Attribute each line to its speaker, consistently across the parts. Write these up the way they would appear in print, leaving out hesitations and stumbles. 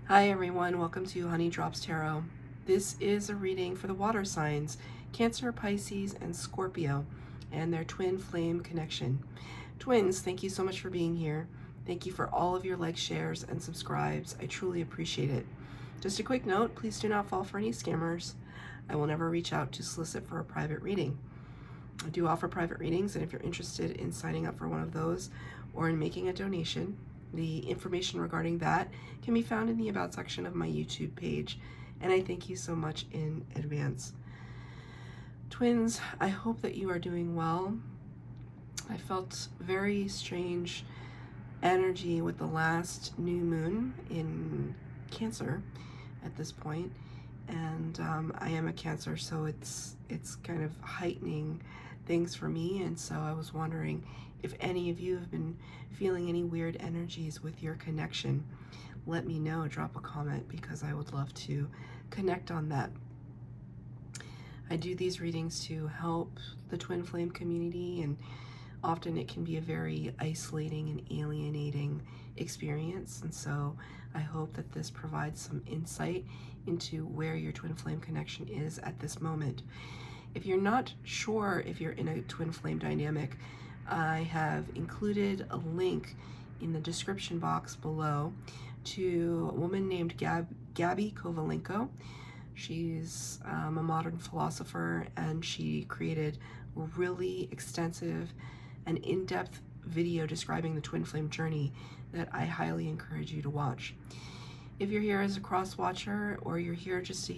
Speaker 1: Hi everyone, welcome to Honey Drops Tarot. This is a reading for the water signs, Cancer, Pisces, and Scorpio, and their twin flame connection. Twins, thank you so much for being here. Thank you for all of your likes, shares, and subscribes. I truly appreciate it. Just a quick note, please do not fall for any scammers. I will never reach out to solicit for a private reading. I do offer private readings, and if you're interested in signing up for one of those or in making a donation, the information regarding that can be found in the About section of my YouTube page, and I thank you so much in advance. Twins, I hope that you are doing well. I felt very strange energy with the last new moon in Cancer at this point, and I am a Cancer, so it's kind of heightening things for me. And so I was wondering if any of you have been feeling any weird energies with your connection. Let me know, drop a comment, because I would love to connect on that. I do these readings to help the twin flame community, and often it can be a very isolating and alienating experience. And so I hope that this provides some insight into where your twin flame connection is at this moment. If you're not sure if you're in a twin flame dynamic, I have included a link in the description box below to a woman named Gabi Kovalenko. She's a modern philosopher, and she created a really extensive and in-depth video describing the twin flame journey that I highly encourage you to watch. If you're here as a cross watcher, or you're here just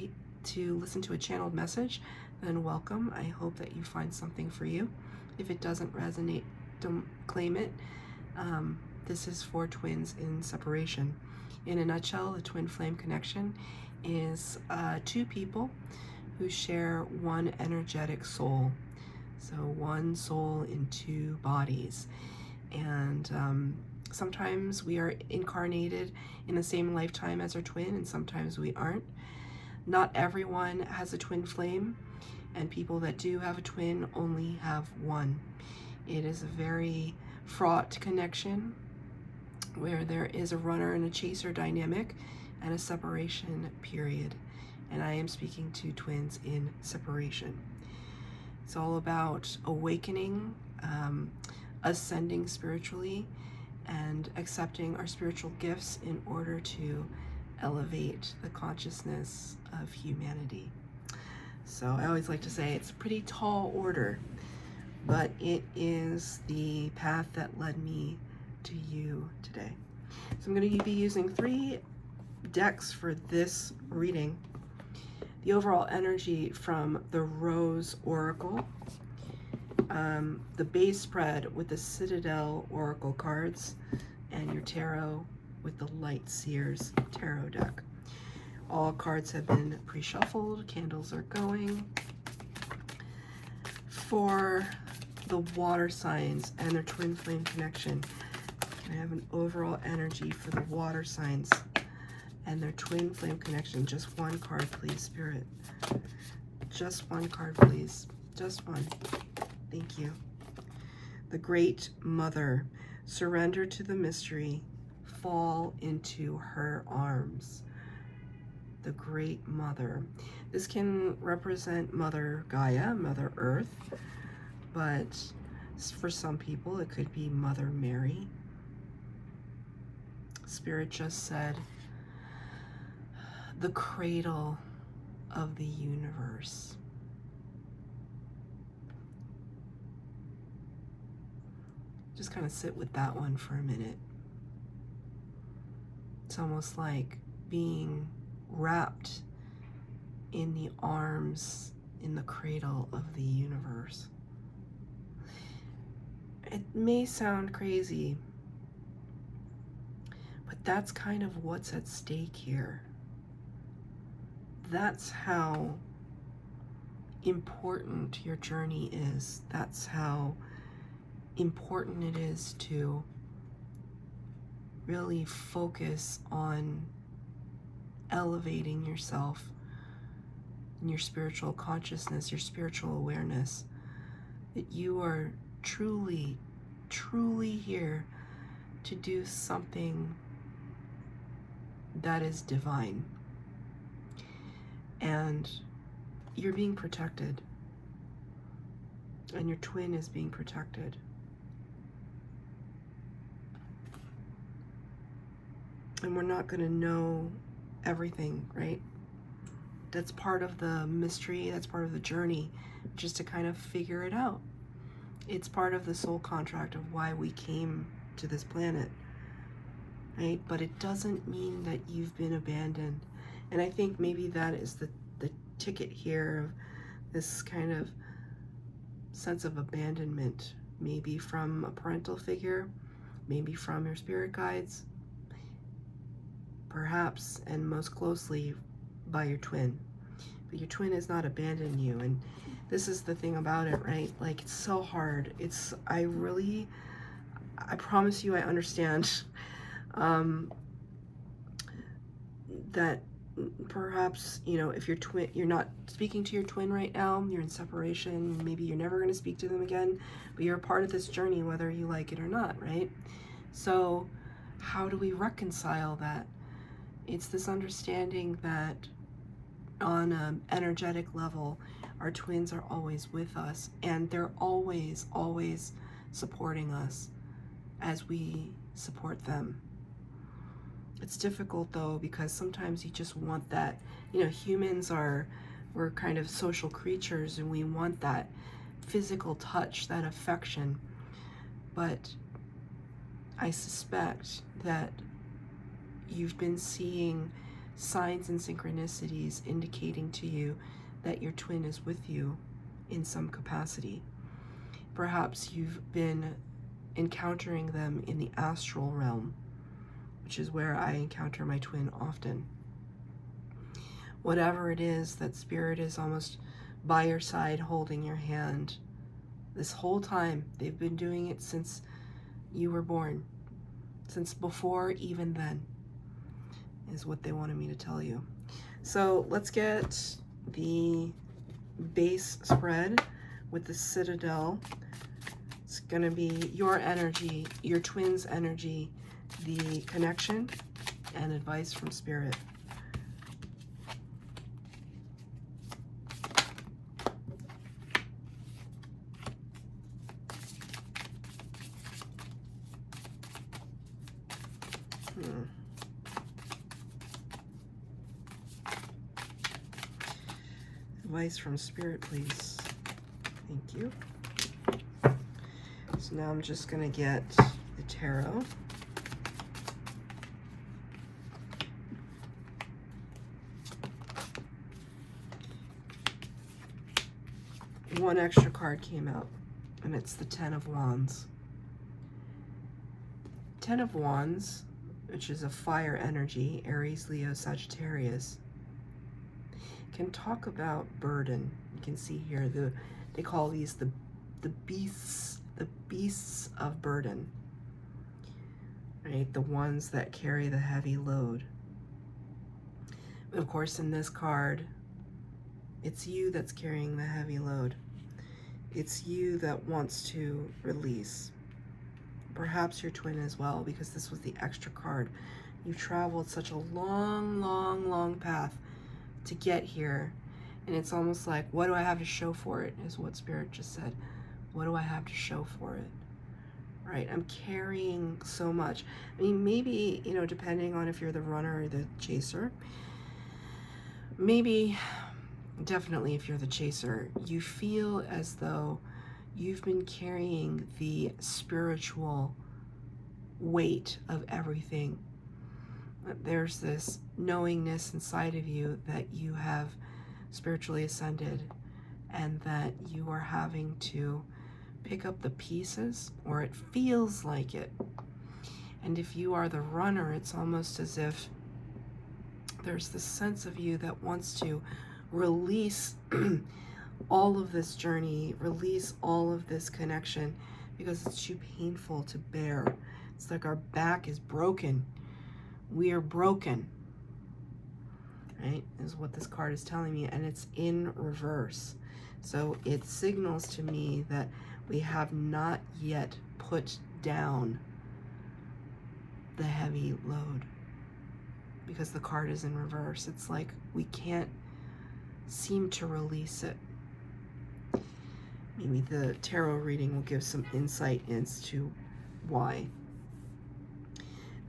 Speaker 1: to listen to a channeled message, then welcome. I hope that you find something for you. If it doesn't resonate, don't claim it. This is for twins in separation. In a nutshell, the twin flame connection is two people who share one energetic soul. So one soul in two bodies. And sometimes we are incarnated in the same lifetime as our twin, and sometimes we aren't. Not everyone has a twin flame, and people that do have a twin only have one. It is a very fraught connection where there is a runner and a chaser dynamic and a separation period. And I am speaking to twins in separation. It's all about awakening, ascending spiritually, and accepting our spiritual gifts in order to elevate the consciousness of humanity. So I always like to say it's a pretty tall order, but it is the path that led me to you today. So I'm going to be using 3 decks for this reading. The overall energy from the Rose Oracle, the base spread with the Citadel Oracle cards, and your tarot with the Light Seers tarot deck. All cards have been pre-shuffled, candles are going. For the water signs and their twin flame connection, I have an overall energy for the water signs and their twin flame connection. Just one card, please, Spirit. Just one card, please. Just one. Thank you. The Great Mother. Surrender to the mystery. Fall into her arms. The Great Mother. This can represent Mother Gaia, Mother Earth, but for some people it could be Mother Mary. Spirit just said, the cradle of the universe. Just kind of sit with that one for a minute. It's almost like being wrapped in the arms, in the cradle of the universe. It may sound crazy, but that's kind of what's at stake here. That's how important your journey is. That's how important it is to really focus on elevating yourself and your spiritual consciousness, your spiritual awareness, that you are truly, truly here to do something that is divine. And you're being protected. And your twin is being protected. And we're not going to know everything, right? That's part of the mystery, that's part of the journey, just to kind of figure it out. It's part of the soul contract of why we came to this planet, right? But it doesn't mean that you've been abandoned. And I think maybe that is the ticket here of this kind of sense of abandonment, maybe from a parental figure, maybe from your spirit guides, perhaps, and most closely by your twin. But your twin has not abandoned you. And this is the thing about it, right? Like, it's so hard. I promise you I understand that perhaps, you know, if your twin, you're not speaking to your twin right now, you're in separation, maybe you're never going to speak to them again, but you're a part of this journey whether you like it or not, right? So how do we reconcile that? It's this understanding that on an energetic level, our twins are always with us, and they're always, always supporting us as we support them. It's difficult though, because sometimes you just want that, you know, we're kind of social creatures, and we want that physical touch, that affection. But I suspect that you've been seeing signs and synchronicities indicating to you that your twin is with you in some capacity. Perhaps you've been encountering them in the astral realm, which is where I encounter my twin often. Whatever it is, that spirit is almost by your side holding your hand this whole time. They've been doing it since you were born, since before even then, is what they wanted me to tell you. So let's get the base spread with the Citadel. It's going to be your energy, your twin's energy, the connection, and advice from Spirit. Advice from Spirit, please. Thank you. So now I'm just going to get the tarot. One extra card came out, and it's the Ten of Wands. Ten of Wands, which is a fire energy, Aries, Leo, Sagittarius, can talk about burden. You can see here, they call these the beasts of burden, right? The ones that carry the heavy load. Of course, in this card, it's you that's carrying the heavy load. It's you that wants to release. Perhaps your twin as well, because this was the extra card. You've traveled such a long, long, long path to get here. And it's almost like, what do I have to show for it, is what Spirit just said. What do I have to show for it? Right? I'm carrying so much. I mean, maybe, you know, depending on if you're the runner or the chaser, maybe, definitely if you're the chaser, you feel as though you've been carrying the spiritual weight of everything. There's this knowingness inside of you that you have spiritually ascended, and that you are having to pick up the pieces, or it feels like it. And if you are the runner, it's almost as if there's this sense of you that wants to release all of this journey, release all of this connection, because it's too painful to bear. It's like our back is broken. We are broken, right? Is what this card is telling me, and it's in reverse. So it signals to me that we have not yet put down the heavy load. because the card is in reverse. It's like we can't seem to release it. Maybe the tarot reading will give some insight as to why.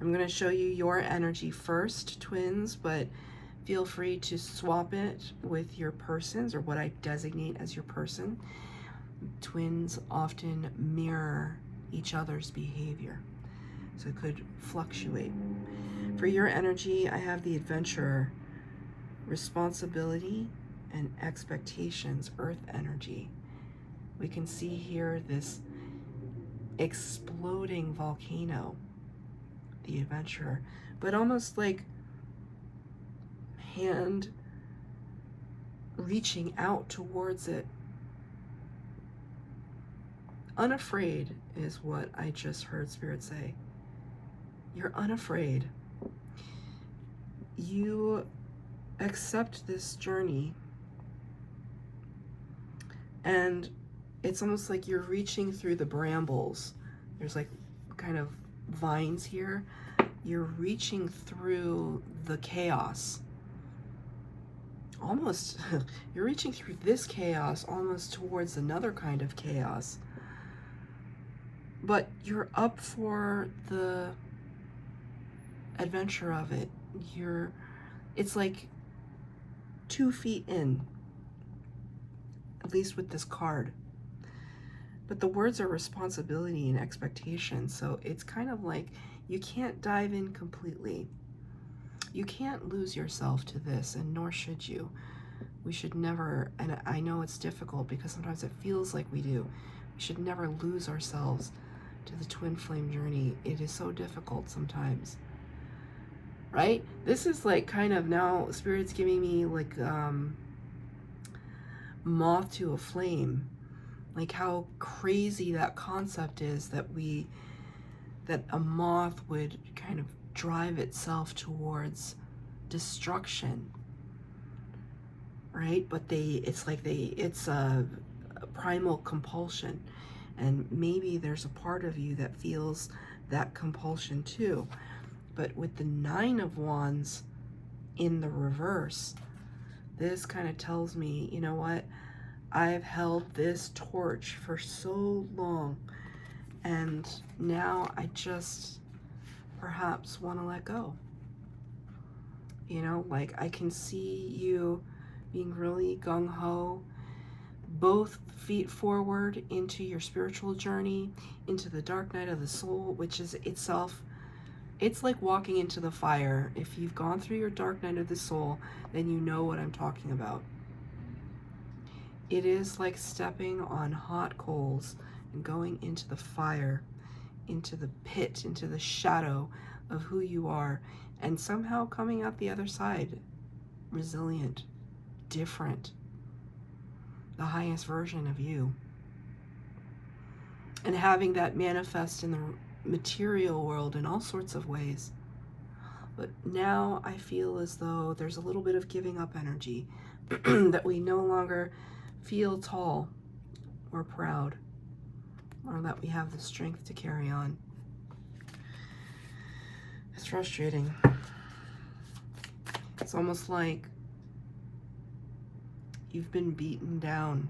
Speaker 1: I'm going to show you your energy first, twins, but feel free to swap it with your persons, or what I designate as your person. Twins often mirror each other's behavior, so it could fluctuate. For your energy, I have the adventurer, responsibility, and expectations, earth energy. We can see here this exploding volcano, the adventurer, but almost like hand reaching out towards it. Unafraid is what I just heard Spirit say. You're unafraid. You accept this journey, and it's almost like you're reaching through the brambles. There's like kind of vines here. You're reaching through the chaos. Almost, you're reaching through this chaos almost towards another kind of chaos. But you're up for the adventure of it. It's like 2 feet in, at least with this card. But the words are responsibility and expectation, so it's kind of like you can't dive in completely. You can't lose yourself to this, and nor should you. We should never, and I know it's difficult because sometimes it feels like we do. We should never lose ourselves to the twin flame journey. It is so difficult sometimes, right? This is like kind of now Spirit's giving me like moth to a flame. Like how crazy that concept is that a moth would kind of drive itself towards destruction, right? But it's a primal compulsion, and maybe there's a part of you that feels that compulsion too. But with the 9 of Wands in the reverse, this kind of tells me, you know what? I've held this torch for so long, and now I just perhaps want to let go. You know, like I can see you being really gung-ho, both feet forward into your spiritual journey, into the dark night of the soul, which is itself, it's like walking into the fire. If you've gone through your dark night of the soul, then you know what I'm talking about. It is like stepping on hot coals and going into the fire, into the pit, into the shadow of who you are, and somehow coming out the other side resilient, different, the highest version of you. And having that manifest in the material world in all sorts of ways. But now I feel as though there's a little bit of giving up energy, that we no longer feel tall or proud, or that we have the strength to carry on. It's frustrating. It's almost like you've been beaten down,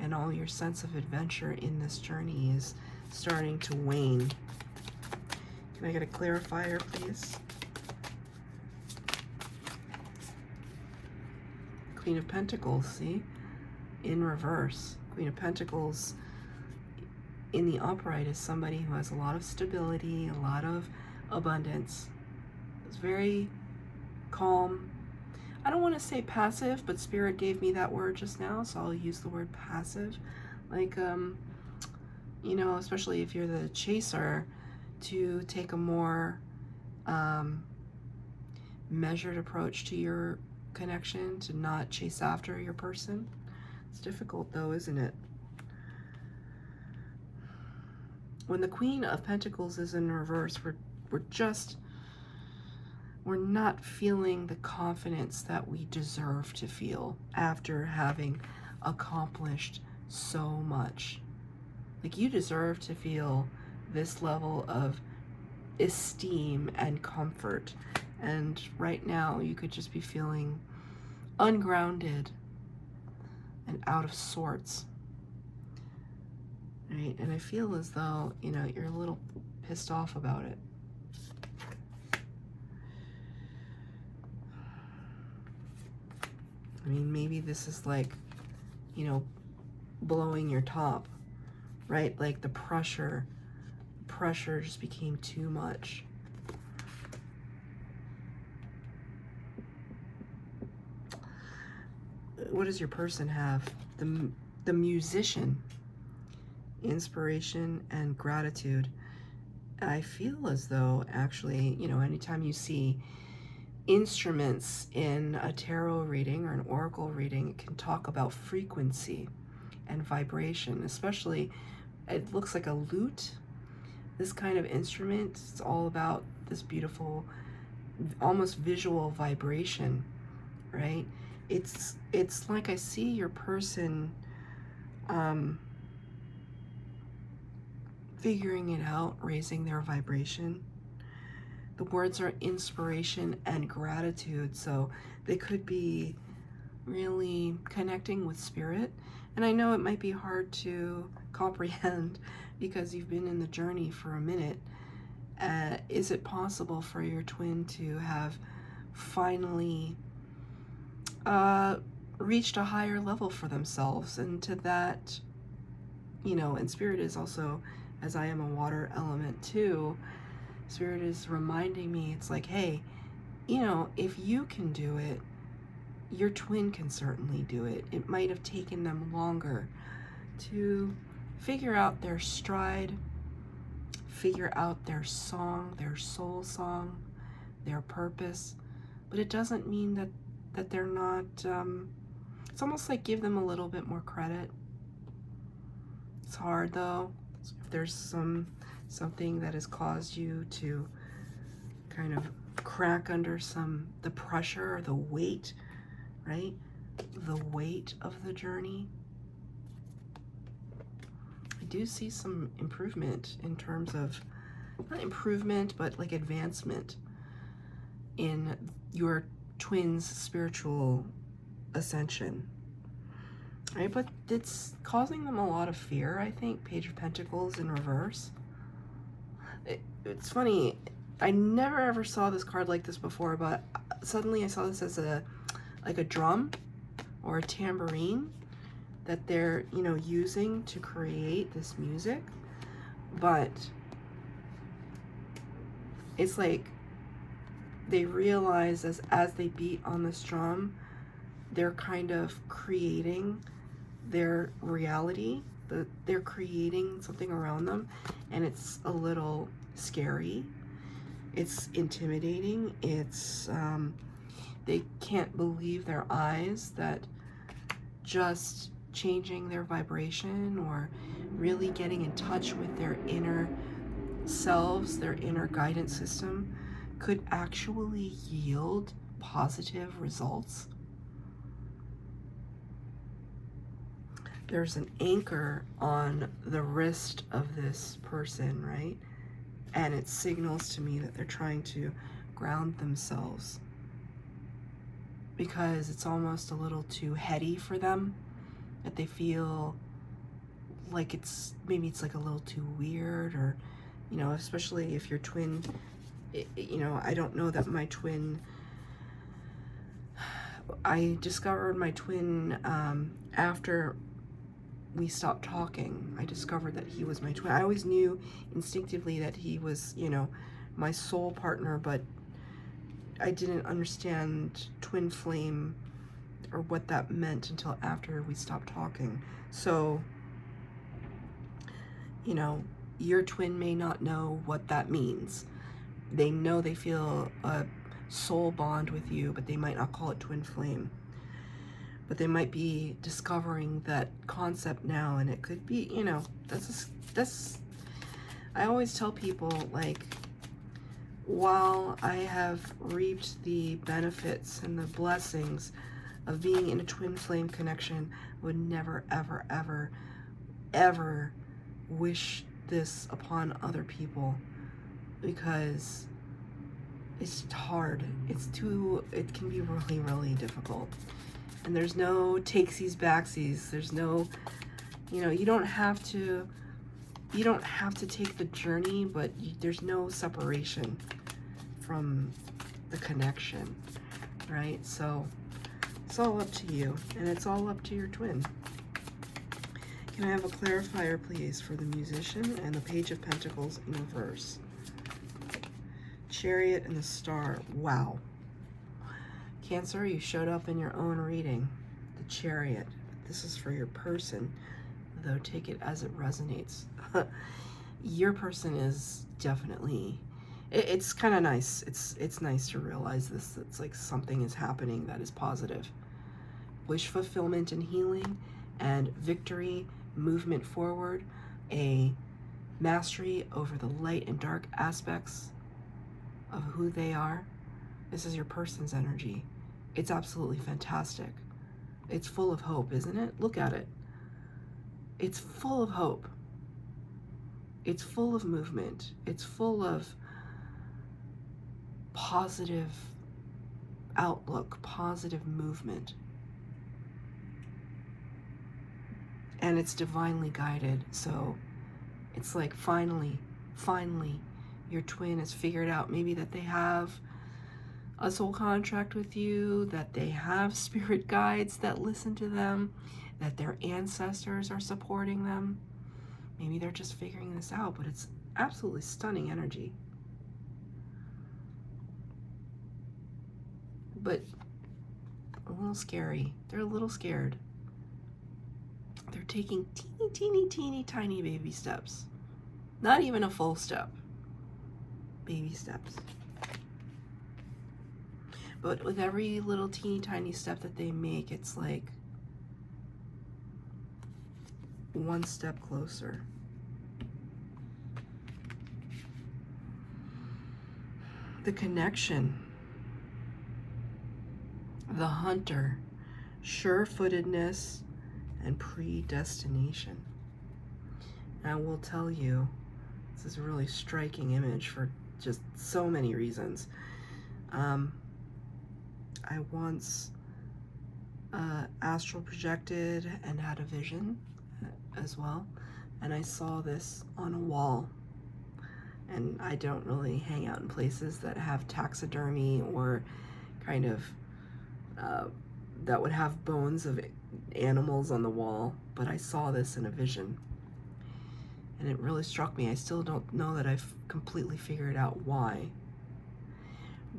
Speaker 1: and all your sense of adventure in this journey is starting to wane. Can I get a clarifier, please? Queen of Pentacles, see? In reverse. Queen of Pentacles in the upright is somebody who has a lot of stability, a lot of abundance. It's very calm. I don't want to say passive, but Spirit gave me that word just now, so I'll use the word passive. Like, you know, especially if you're the chaser, to take a more measured approach to your connection, to not chase after your person. It's difficult though, isn't it? When the Queen of Pentacles is in reverse, we're not feeling the confidence that we deserve to feel after having accomplished so much. Like, you deserve to feel this level of esteem and comfort And right now you could just be feeling ungrounded and out of sorts, right? And I feel as though, you know, you're a little pissed off about it. I mean, maybe this is like, you know, blowing your top, right? Like the pressure just became too much. What does your person have? The musician, inspiration and gratitude. I feel as though actually, you know, anytime you see instruments in a tarot reading or an oracle reading, it can talk about frequency and vibration, especially it looks like a lute. This kind of instrument, it's all about this beautiful, almost visual vibration, right? It's like I see your person figuring it out, raising their vibration. The words are inspiration and gratitude, so they could be really connecting with spirit. And I know it might be hard to comprehend because you've been in the journey for a minute. Is it possible for your twin to have finally reached a higher level for themselves? And to that, you know, and spirit is also, as I am a water element too, spirit is reminding me, it's like, hey, you know, if you can do it, your twin can certainly do it. It might have taken them longer to figure out their stride, figure out their song, their soul song, their purpose, but it doesn't mean that they're not, it's almost like give them a little bit more credit. It's hard though. If there's something that has caused you to kind of crack under the pressure, the weight, right? The weight of the journey. I do see some improvement in terms of, not improvement, but like advancement in your twin's spiritual ascension, right? But it's causing them a lot of fear, I think. Page of Pentacles in reverse. It's funny, I never ever saw this card like this before, but suddenly I saw this as like a drum or a tambourine that they're, you know, using to create this music. But it's like they realize as they beat on this drum, they're kind of creating their reality. They're creating something around them, and it's a little scary. It's intimidating. It's they can't believe their eyes that just changing their vibration or really getting in touch with their inner selves, their inner guidance system, could actually yield positive results. There's an anchor on the wrist of this person, right? And it signals to me that they're trying to ground themselves because it's almost a little too heady for them, that they feel like maybe it's like a little too weird, or, you know, especially if your twin, you know, I don't know that my twin, I discovered my twin after we stopped talking. I discovered that he was my twin. I always knew instinctively that he was, you know, my soul partner, but I didn't understand twin flame or what that meant until after we stopped talking. So, you know, your twin may not know what that means. They know they feel a soul bond with you, but they might not call it twin flame. But they might be discovering that concept now, and it could be, you know, that's I always tell people, like, while I have reaped the benefits and the blessings of being in a twin flame connection, I would never, ever, ever, ever wish this upon other people, because it's hard. It can be really, really difficult. And there's no takesies, backsies. There's no, you don't have to take the journey, but there's no separation from the connection, right? So it's all up to you, and it's all up to your twin. Can I have a clarifier, please, for the Musician and the Page of Pentacles in reverse? Chariot and the Star. Wow. Cancer, you showed up in your own reading. The Chariot. This is for your person, though take it as it resonates. Your person is definitely... It's kind of nice. It's nice to realize this. It's like something is happening that is positive. Wish fulfillment and healing, and victory, movement forward, a mastery over the light and dark aspects of who they are. This is your person's energy. It's absolutely fantastic. It's full of hope, isn't it? Look at it. It's full of hope. It's full of movement. It's full of positive outlook, positive movement. And it's divinely guided. So it's like finally, your twin has figured out maybe that they have a soul contract with you, that they have spirit guides that listen to them, that their ancestors are supporting them. Maybe they're just figuring this out, but it's absolutely stunning energy. But a little scary. They're a little scared. They're taking teeny tiny baby steps. Not even a full step. Baby steps. But with every little teeny tiny step that they make, it's like one step closer. The connection. The hunter. Sure-footedness and predestination. And I will tell you, this is a really striking image for just so many reasons. I once astral projected and had a vision as well, and I saw this on a wall. And I don't really hang out in places that have taxidermy or kind of that would have bones of animals on the wall, but I saw this in a vision. And it really struck me. I still don't know that I've completely figured out why.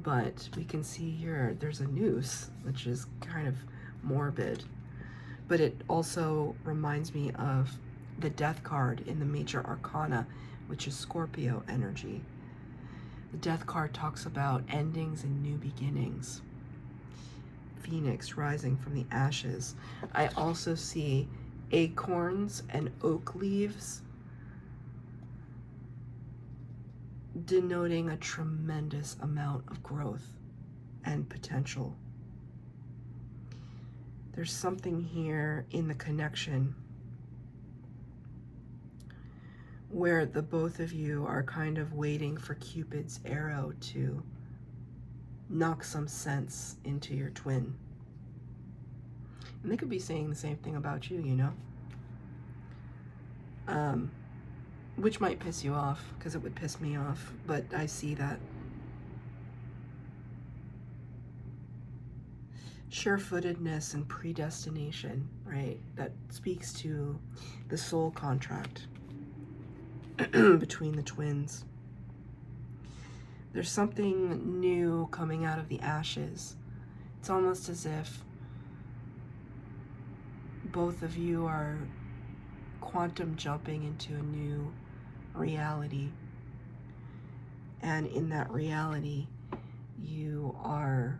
Speaker 1: But we can see here, there's a noose, which is kind of morbid. But it also reminds me of the Death card in the Major Arcana, which is Scorpio energy. The Death card talks about endings and new beginnings. Phoenix rising from the ashes. I also see acorns and oak leaves, denoting a tremendous amount of growth and potential. There's something here in the connection where the both of you are kind of waiting for Cupid's arrow to knock some sense into your twin. And they could be saying the same thing about you, which might piss you off, because it would piss me off, but I see that. Sure-footedness and predestination, right? That speaks to the soul contract between the twins. There's something new coming out of the ashes. It's almost as if both of you are quantum jumping into a new reality. And in that reality, you are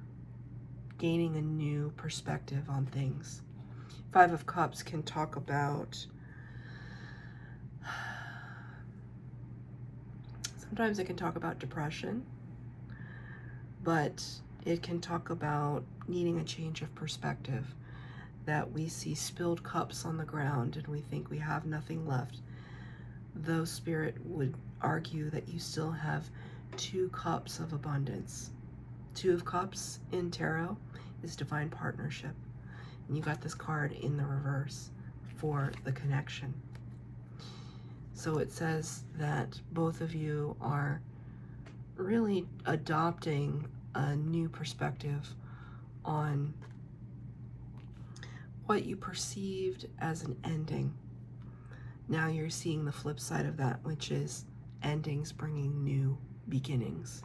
Speaker 1: gaining a new perspective on things. Five of Cups can talk about, sometimes it can talk about depression, but it can talk about needing a change of perspective, that we see spilled cups on the ground and we think we have nothing left. Though Spirit would argue that you still have 2 cups of abundance. 2 of Cups in tarot is divine partnership. And you got this card in the reverse for the connection. So it says that both of you are really adopting a new perspective on what you perceived as an ending. Now you're seeing the flip side of that, which is endings bringing new beginnings.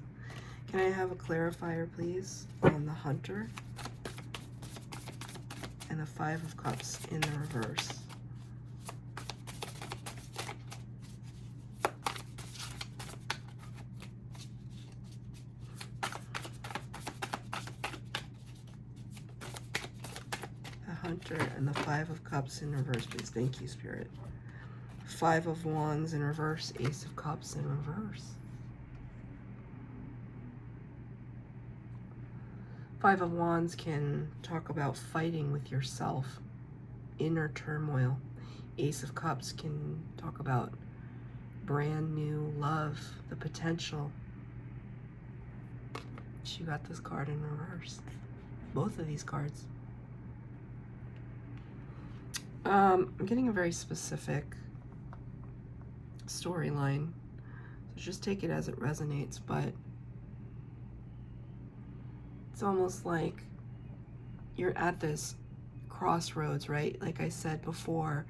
Speaker 1: Can I have a clarifier, please, on the Hunter and the 5 of Cups in the reverse? The Hunter and the 5 of Cups in reverse, please. Thank you, Spirit. 5 of Wands in reverse, Ace of Cups in reverse. 5 of Wands can talk about fighting with yourself, inner turmoil. Ace of Cups can talk about brand new love, the potential. She got this card in reverse. Both of these cards. I'm getting a very specific storyline, so just take it as it resonates, but it's almost like you're at this crossroads, right? Like I said before,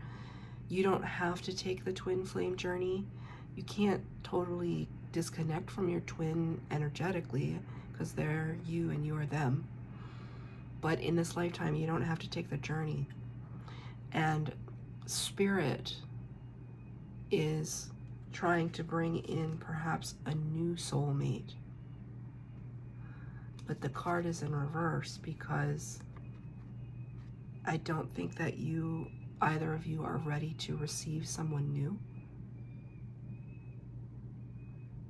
Speaker 1: you don't have to take the twin flame journey. You can't totally disconnect from your twin energetically because they're you and you are them. But in this lifetime, you don't have to take the journey. And Spirit is trying to bring in perhaps a new soulmate. But the card is in reverse because I don't think that either of you are ready to receive someone new.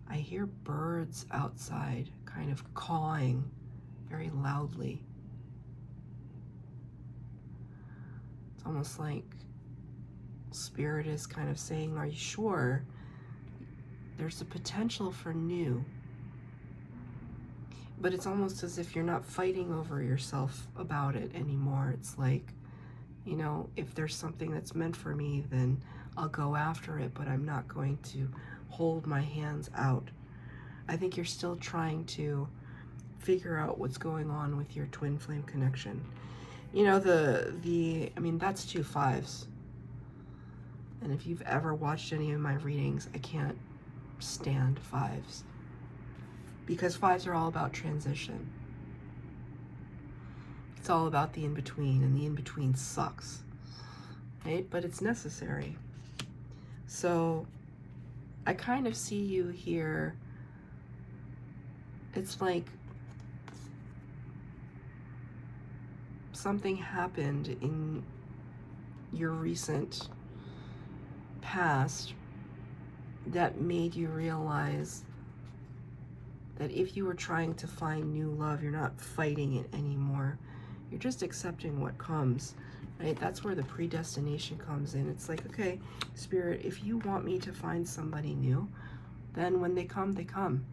Speaker 1: I hear birds outside kind of cawing very loudly. It's almost like Spirit is kind of saying, are you sure? There's a potential for new. But it's almost as if you're not fighting over yourself about it anymore. It's like, you know, if there's something that's meant for me, then I'll go after it, but I'm not going to hold my hands out. I think you're still trying to figure out what's going on with your twin flame connection. You know, I mean, that's 2 5s. And if you've ever watched any of my readings, I can't stand 5s. Because 5s are all about transition. It's all about the in-between, and the in-between sucks, right? But it's necessary. So I kind of see you here. It's like something happened in your recent past that made you realize that if you were trying to find new love, you're not fighting it anymore. You're just accepting what comes, right? That's where the predestination comes in. It's like, okay, Spirit, if you want me to find somebody new, then when they come, they come.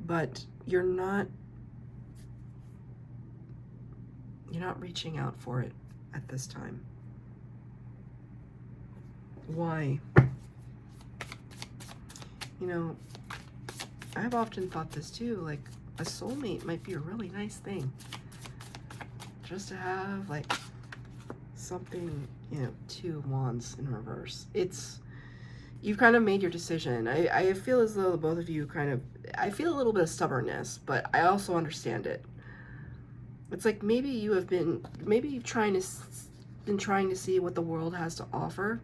Speaker 1: But you're not reaching out for it at this time. Why? You know, I've often thought this too, like a soulmate might be a really nice thing. Just to have like something, you know, 2 wands in reverse. You've kind of made your decision. I feel as though both of you I feel a little bit of stubbornness, but I also understand it. It's like maybe you've been trying to see what the world has to offer,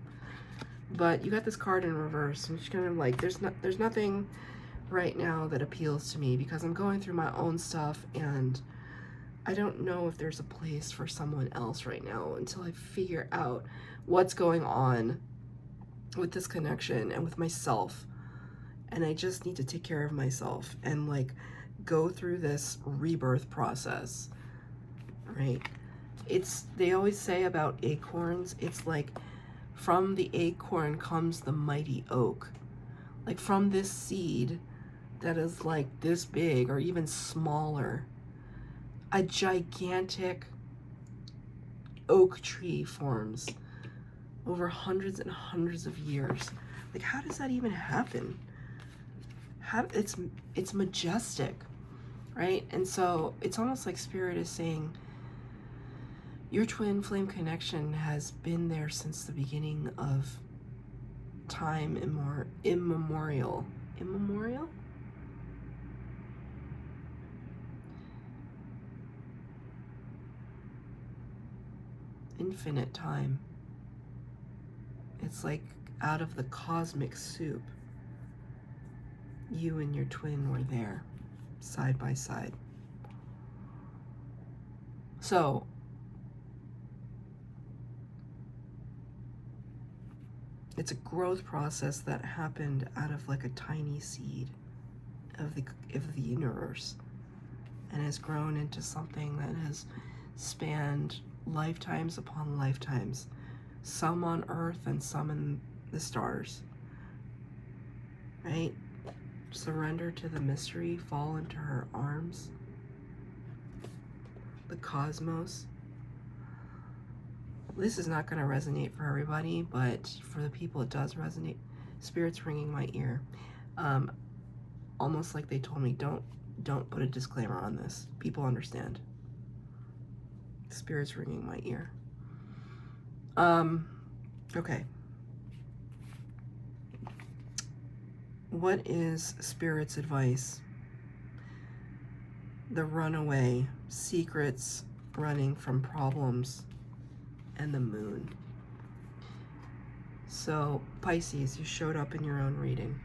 Speaker 1: but you got this card in reverse, and it's kind of like there's nothing right now that appeals to me because I'm going through my own stuff, and I don't know if there's a place for someone else right now until I figure out what's going on with this connection and with myself. And I just need to take care of myself and like go through this rebirth process, right? They always say about acorns, it's like from the acorn comes the mighty oak. Like from this seed, that is like this big or even smaller. A gigantic oak tree forms over hundreds and hundreds of years. Like, how does that even happen? It's majestic, right? And so it's almost like Spirit is saying, your twin flame connection has been there since the beginning of time immemorial. Immemorial? Infinite time. It's like out of the cosmic soup, you and your twin were there, side by side. So, it's a growth process that happened out of like a tiny seed of the universe, and has grown into something that has spanned lifetimes upon lifetimes, some on Earth and some in the stars, right? Surrender to the mystery, fall into her arms, the cosmos. This is not going to resonate for everybody, but for the people it does resonate. Spirit's ringing my ear. Almost like they told me, don't put a disclaimer on this. People understand. Spirit's ringing my ear. Okay. What is Spirit's advice? The runaway, secrets, running from problems, and the moon. So, Pisces, you showed up in your own reading.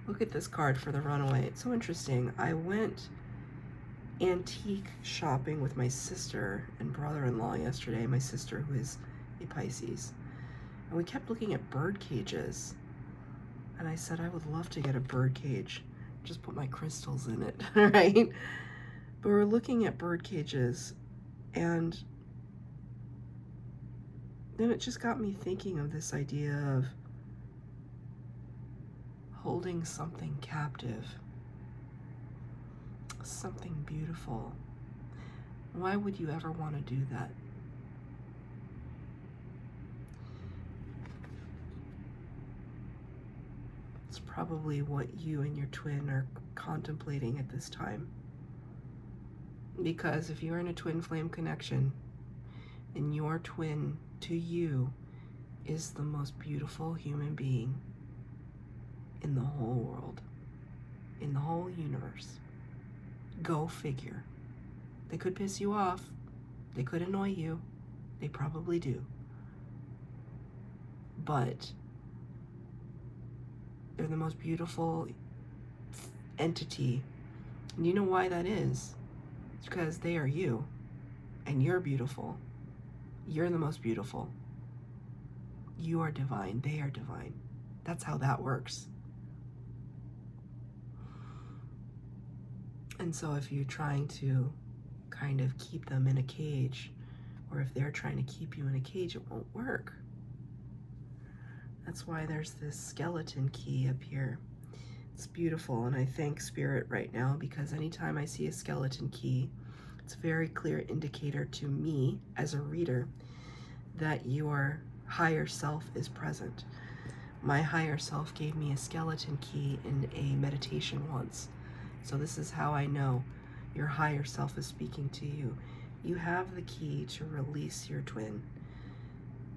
Speaker 1: Look at this card for the runaway. It's so interesting. I went antique shopping with my sister and brother-in-law yesterday, my sister who is a Pisces. And we kept looking at bird cages. And I said, I would love to get a bird cage. Just put my crystals in it, right? But we're looking at bird cages, and then it just got me thinking of this idea of holding something captive, something beautiful. Why would you ever want to do that? It's probably what you and your twin are contemplating at this time. Because if you're in a twin flame connection, and your twin to you is the most beautiful human being in the whole world, in the whole universe. Go figure. They could piss you off. They could annoy you. They probably do. But they're the most beautiful entity. And you know why that is? It's because they are you. And you're beautiful. You're the most beautiful. You are divine. They are divine. That's how that works. And so if you're trying to kind of keep them in a cage, or if they're trying to keep you in a cage, it won't work. That's why there's this skeleton key up here. It's beautiful, and I thank Spirit right now, because anytime I see a skeleton key, it's a very clear indicator to me as a reader that your higher self is present. My higher self gave me a skeleton key in a meditation once. So this is how I know your higher self is speaking to you. You have the key to release your twin.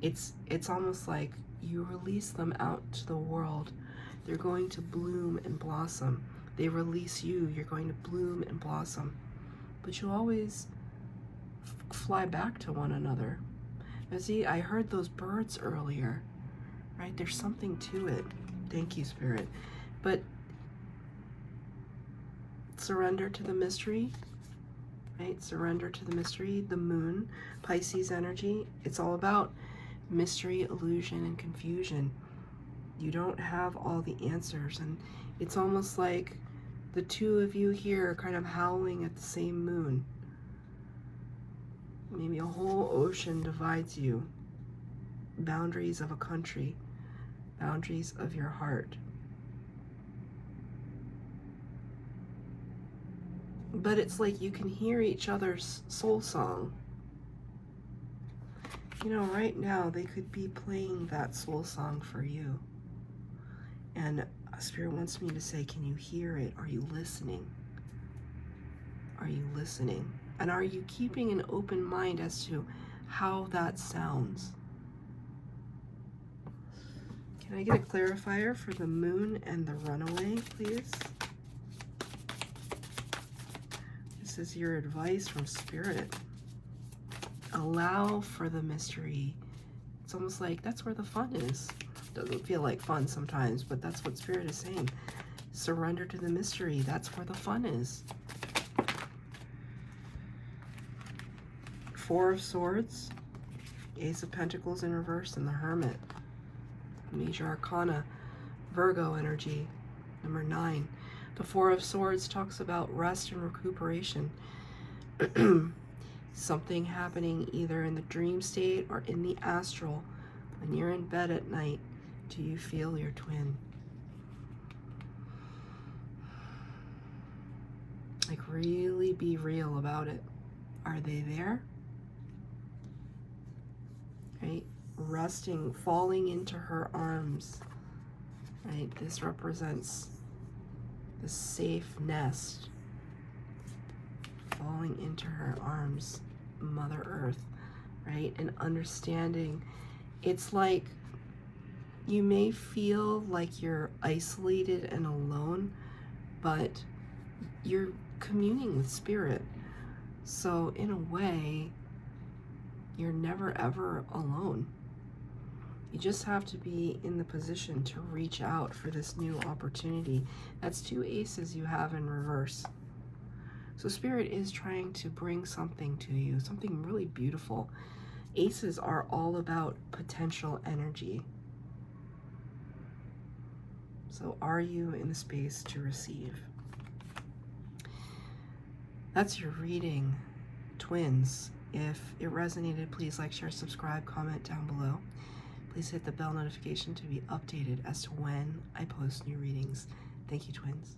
Speaker 1: It's almost like you release them out to the world. They're going to bloom and blossom. They release you, you're going to bloom and blossom. But you always fly back to one another. Now see, I heard those birds earlier, right? There's something to it. Thank you, Spirit. But surrender to the mystery, right? Surrender to the mystery, the moon, Pisces energy. It's all about mystery, illusion, and confusion. You don't have all the answers, and it's almost like the two of you here are kind of howling at the same moon. Maybe a whole ocean divides you. Boundaries of a country, boundaries of your heart. but it's like you can hear each other's soul song. You know, right now they could be playing that soul song for you. And Spirit wants me to say, can you hear it? Are you listening? Are you listening? And are you keeping an open mind as to how that sounds? Can I get a clarifier for the moon and the runaway, please? This is your advice from Spirit. Allow for the mystery. It's almost like that's where the fun is. Doesn't feel like fun sometimes, but that's what Spirit is saying. Surrender to the mystery. That's where the fun is. Four of Swords, Ace of Pentacles in reverse, and the Hermit. Major Arcana, Virgo energy, number 9. The Four of Swords talks about rest and recuperation. Something happening either in the dream state or in the astral. When you're in bed at night, do you feel your twin? Like, really be real about it. Are they there? Right? Resting, falling into her arms. Right? This represents the safe nest. Falling into her arms, Mother Earth, right? And understanding. It's like you may feel like you're isolated and alone, but you're communing with Spirit. So in a way, you're never ever alone. You just have to be in the position to reach out for this new opportunity. That's 2 aces you have in reverse. So Spirit is trying to bring something to you, something really beautiful. Aces are all about potential energy. So are you in the space to receive? That's your reading, twins. If it resonated, please like, share, subscribe, comment down below. Please hit the bell notification to be updated as to when I post new readings. Thank you, twins.